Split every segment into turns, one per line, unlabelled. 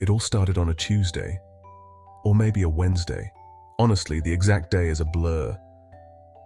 It all started on a Tuesday, or maybe a Wednesday. Honestly, the exact day is a blur.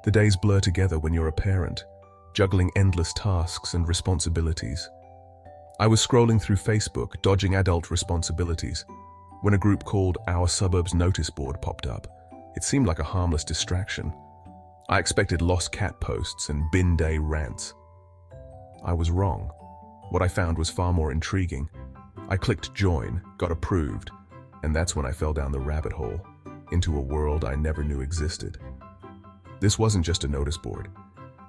The days blur together when you're a parent, juggling endless tasks and responsibilities. I was scrolling through Facebook, dodging adult responsibilities, when a group called Our Suburbs Notice Board popped up. It seemed like a harmless distraction. I expected lost cat posts and bin day rants. I was wrong. What I found was far more intriguing. I clicked join, got approved, and that's when I fell down the rabbit hole, into a world I never knew existed. This wasn't just a notice board.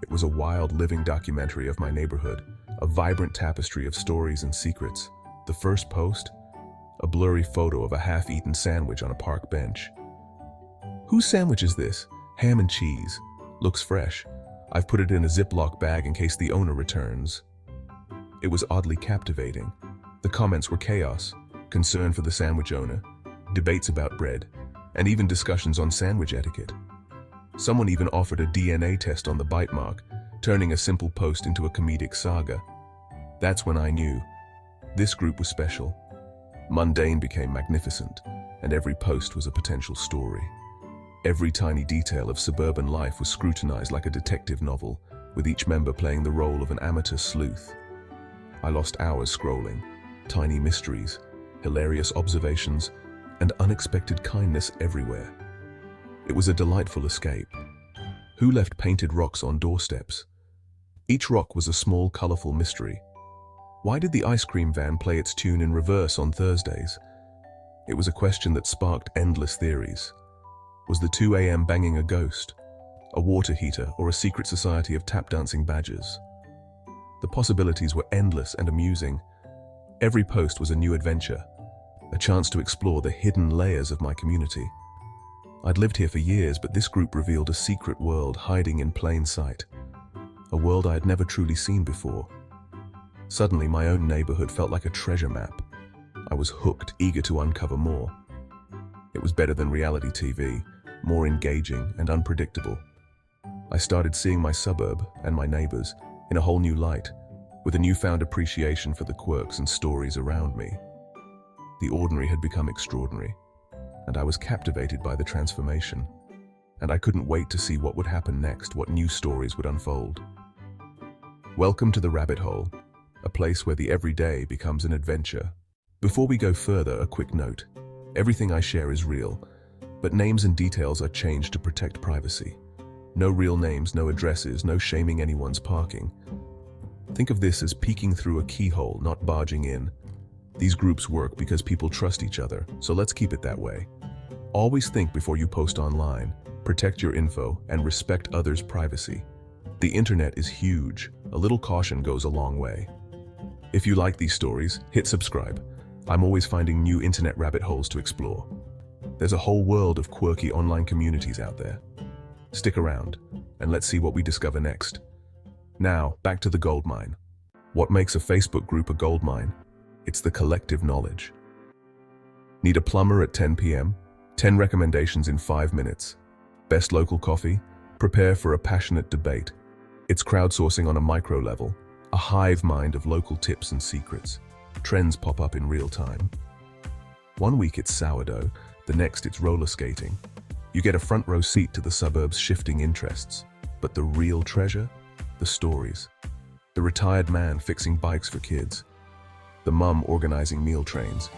It was a wild, living documentary of my neighborhood, a vibrant tapestry of stories and secrets. The first post? A blurry photo of a half-eaten sandwich on a park bench. Whose sandwich is this? Ham and cheese. Looks fresh. I've put it in a Ziploc bag in case the owner returns. It was oddly captivating. The comments were chaos, concern for the sandwich owner, debates about bread, and even discussions on sandwich etiquette. Someone even offered a DNA test on the bite mark, turning a simple post into a comedic saga. That's when I knew. This group was special. Mundane became magnificent, and every post was a potential story. Every tiny detail of suburban life was scrutinized like a detective novel, with each member playing the role of an amateur sleuth. I lost hours scrolling, tiny mysteries, hilarious observations, and unexpected kindness everywhere. It was a delightful escape. Who left painted rocks on doorsteps? Each rock was a small, colorful mystery. Why did the ice cream van play its tune in reverse on Thursdays? It was a question that sparked endless theories. Was the 2 a.m. banging a ghost, a water heater, or a secret society of tap-dancing badgers? The possibilities were endless and amusing. Every post was a new adventure, a chance to explore the hidden layers of my community. I'd lived here for years, but this group revealed a secret world hiding in plain sight, a world I had never truly seen before. Suddenly, my own neighborhood felt like a treasure map. I was hooked, eager to uncover more. It was better than reality TV, more engaging and unpredictable. I started seeing my suburb and my neighbors in a whole new light, with a newfound appreciation for the quirks and stories around me. The ordinary had become extraordinary, and I was captivated by the transformation. And I couldn't wait to see what would happen next, what new stories would unfold. Welcome to the rabbit hole, a place where the everyday becomes an adventure. Before we go further, a quick note. Everything I share is real, but names and details are changed to protect privacy. No real names, no addresses, no shaming anyone's parking. Think of this as peeking through a keyhole, not barging in. These groups work because people trust each other, so let's keep it that way. Always think before you post online, protect your info, and respect others' privacy. The internet is huge. A little caution goes a long way. If you like these stories, hit subscribe. I'm always finding new internet rabbit holes to explore. There's a whole world of quirky online communities out there. Stick around, and let's see what we discover next. Now, back to the Goldmine. What makes a Facebook group a goldmine? It's the collective knowledge. Need a plumber at 10 p.m.? 10 recommendations in 5 minutes. Best local coffee? Prepare for a passionate debate. It's crowdsourcing on a micro level, a hive mind of local tips and secrets. Trends pop up in real time. One week it's sourdough, the next it's roller skating. You get a front row seat to the suburbs' shifting interests. But the real treasure? The stories. The retired man fixing bikes for kids. The mum organizing meal trains.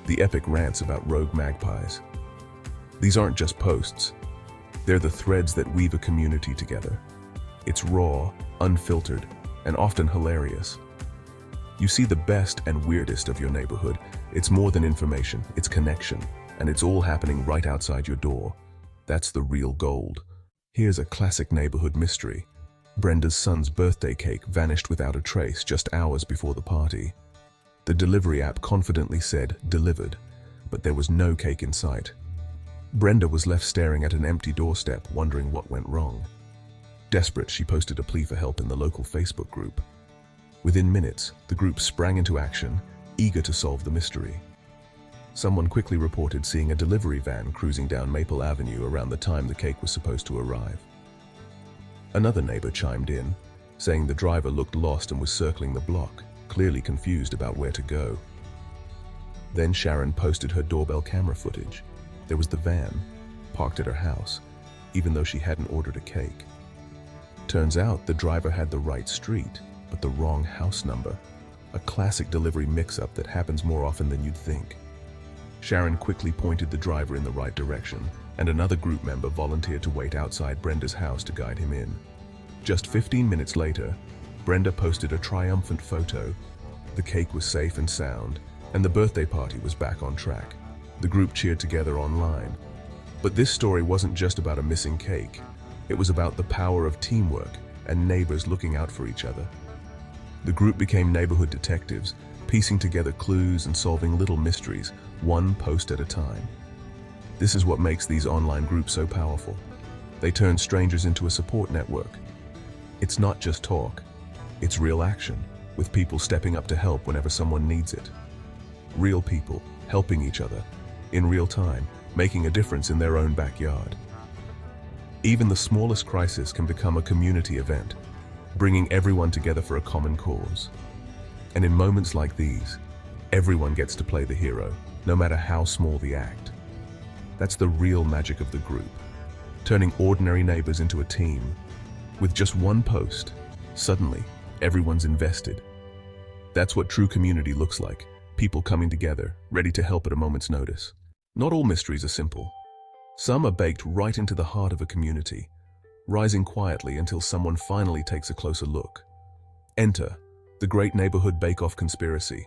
The epic rants about rogue magpies. These aren't just posts. They're the threads that weave a community together. It's raw, unfiltered, and often hilarious. You see the best and weirdest of your neighborhood. It's more than information, it's connection, and it's all happening right outside your door. That's the real gold. Here's a classic neighborhood mystery. Brenda's son's birthday cake vanished without a trace just hours before the party. The delivery app confidently said delivered, but there was no cake in sight. Brenda was left staring at an empty doorstep, wondering what went wrong. Desperate, she posted a plea for help in the local Facebook group. Within minutes, the group sprang into action, eager to solve the mystery. Someone quickly reported seeing a delivery van cruising down Maple Avenue around the time the cake was supposed to arrive. Another neighbor chimed in, saying the driver looked lost and was circling the block, clearly confused about where to go. Then Sharon posted her doorbell camera footage. There was the van, parked at her house, even though she hadn't ordered a cake. Turns out the driver had the right street, but the wrong house number. A classic delivery mix-up that happens more often than you'd think. Sharon quickly pointed the driver in the right direction, and another group member volunteered to wait outside Brenda's house to guide him in. Just 15 minutes later, Brenda posted a triumphant photo. The cake was safe and sound, and the birthday party was back on track. The group cheered together online. But this story wasn't just about a missing cake. It was about the power of teamwork and neighbors looking out for each other. The group became neighborhood detectives, piecing together clues and solving little mysteries, one post at a time. This is what makes these online groups so powerful. They turn strangers into a support network. It's not just talk, it's real action, with people stepping up to help whenever someone needs it. Real people helping each other, in real time, making a difference in their own backyard. Even the smallest crisis can become a community event, bringing everyone together for a common cause. And in moments like these, everyone gets to play the hero, no matter how small the act. That's the real magic of the group, turning ordinary neighbors into a team. With just one post, suddenly, everyone's invested. That's what true community looks like, people coming together, ready to help at a moment's notice. Not all mysteries are simple. Some are baked right into the heart of a community, rising quietly until someone finally takes a closer look. Enter the Great Neighborhood Bake-Off Conspiracy,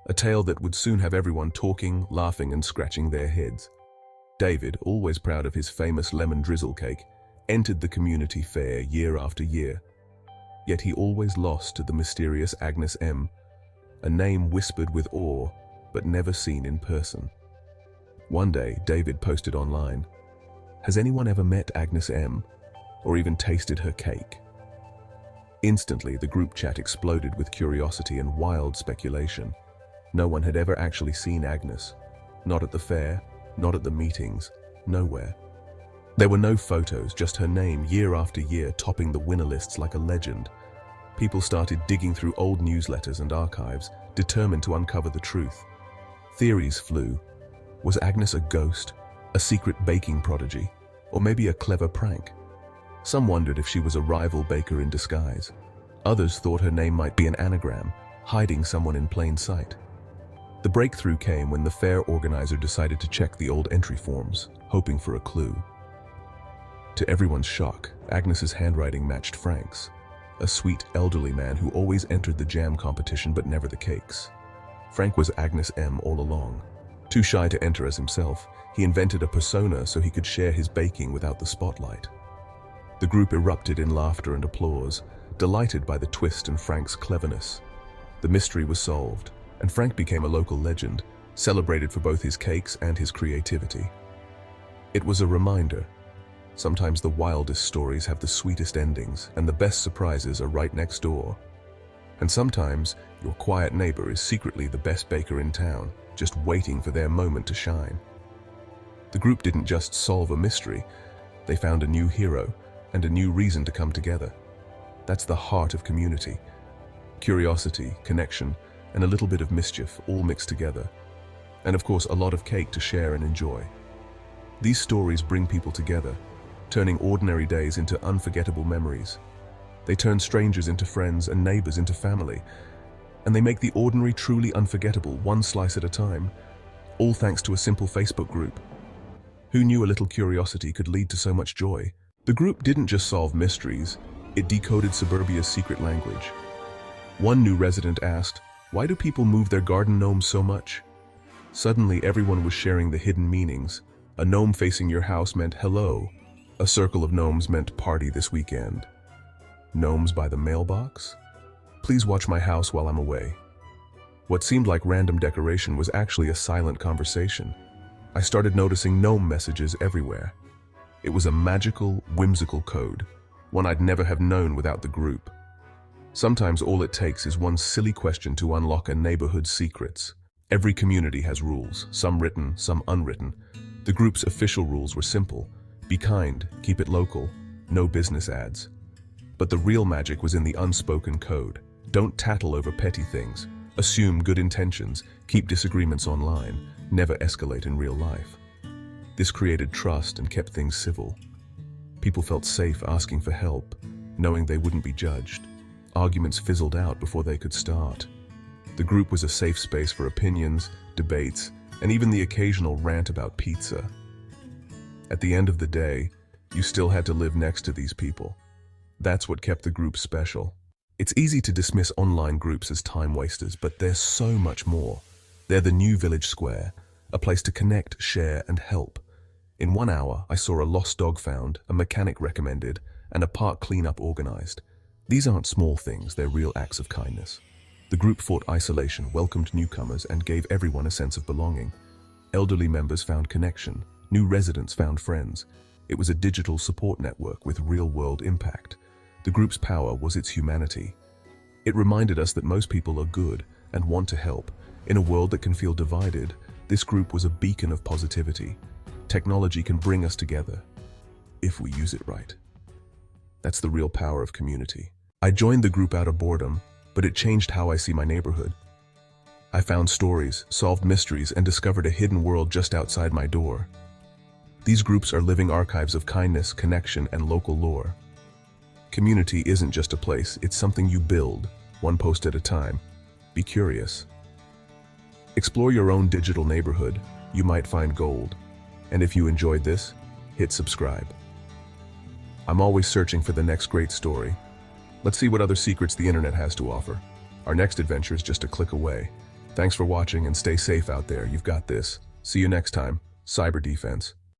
a tale that would soon have everyone talking, laughing, and scratching their heads. David, always proud of his famous lemon drizzle cake, entered the community fair year after year. Yet he always lost to the mysterious Agnes M., a name whispered with awe, but never seen in person. One day, David posted online, "Has anyone ever met Agnes M., or even tasted her cake?" Instantly, the group chat exploded with curiosity and wild speculation. No one had ever actually seen Agnes. Not at the fair, not at the meetings, nowhere. There were no photos, just her name year after year topping the winner lists like a legend. People started digging through old newsletters and archives, determined to uncover the truth. Theories flew. Was Agnes a ghost, a secret baking prodigy, or maybe a clever prank? Some wondered if she was a rival baker in disguise. Others thought her name might be an anagram, hiding someone in plain sight. The breakthrough came when the fair organizer decided to check the old entry forms, hoping for a clue. To everyone's shock, Agnes's handwriting matched Frank's, a sweet elderly man who always entered the jam competition but never the cakes. Frank was Agnes M. all along. Too shy to enter as himself, he invented a persona so he could share his baking without the spotlight. The group erupted in laughter and applause, delighted by the twist and Frank's cleverness. The mystery was solved, and Frank became a local legend, celebrated for both his cakes and his creativity. It was a reminder. Sometimes the wildest stories have the sweetest endings, and the best surprises are right next door. And sometimes, your quiet neighbor is secretly the best baker in town, just waiting for their moment to shine. The group didn't just solve a mystery, they found a new hero and a new reason to come together. That's the heart of community. Curiosity, connection, and a little bit of mischief all mixed together. And of course, a lot of cake to share and enjoy. These stories bring people together, turning ordinary days into unforgettable memories. They turn strangers into friends and neighbors into family. And they make the ordinary truly unforgettable, one slice at a time, all thanks to a simple Facebook group. Who knew a little curiosity could lead to so much joy? The group didn't just solve mysteries, it decoded suburbia's secret language. One new resident asked, "Why do people move their garden gnomes so much?" Suddenly, everyone was sharing the hidden meanings. A gnome facing your house meant hello. A circle of gnomes meant party this weekend. Gnomes by the mailbox? Please watch my house while I'm away. What seemed like random decoration was actually a silent conversation. I started noticing gnome messages everywhere. It was a magical, whimsical code, one I'd never have known without the group. Sometimes all it takes is one silly question to unlock a neighborhood's secrets. Every community has rules, some written, some unwritten. The group's official rules were simple. Be kind, keep it local, no business ads. But the real magic was in the unspoken code. Don't tattle over petty things. Assume good intentions, keep disagreements online, never escalate in real life. This created trust and kept things civil. People felt safe asking for help, knowing they wouldn't be judged. Arguments fizzled out before they could start. The group was a safe space for opinions, debates, and even the occasional rant about pizza. At the end of the day, you still had to live next to these people. That's what kept the group special. It's easy to dismiss online groups as time wasters, but there's so much more. They're the new village square, a place to connect, share, and help. In 1 hour, I saw a lost dog found, a mechanic recommended, and a park cleanup organized. These aren't small things, they're real acts of kindness. The group fought isolation, welcomed newcomers, and gave everyone a sense of belonging. Elderly members found connection, new residents found friends. It was a digital support network with real-world impact. The group's power was its humanity. It reminded us that most people are good and want to help. In a world that can feel divided, this group was a beacon of positivity. Technology can bring us together, if we use it right. That's the real power of community. I joined the group out of boredom, but it changed how I see my neighborhood. I found stories, solved mysteries, and discovered a hidden world just outside my door. These groups are living archives of kindness, connection, and local lore. Community isn't just a place, it's something you build, one post at a time. Be curious. Explore your own digital neighborhood. You might find gold. And if you enjoyed this, hit subscribe. I'm always searching for the next great story. Let's see what other secrets the internet has to offer. Our next adventure is just a click away. Thanks for watching and stay safe out there. You've got this. See you next time. Cyber Defense.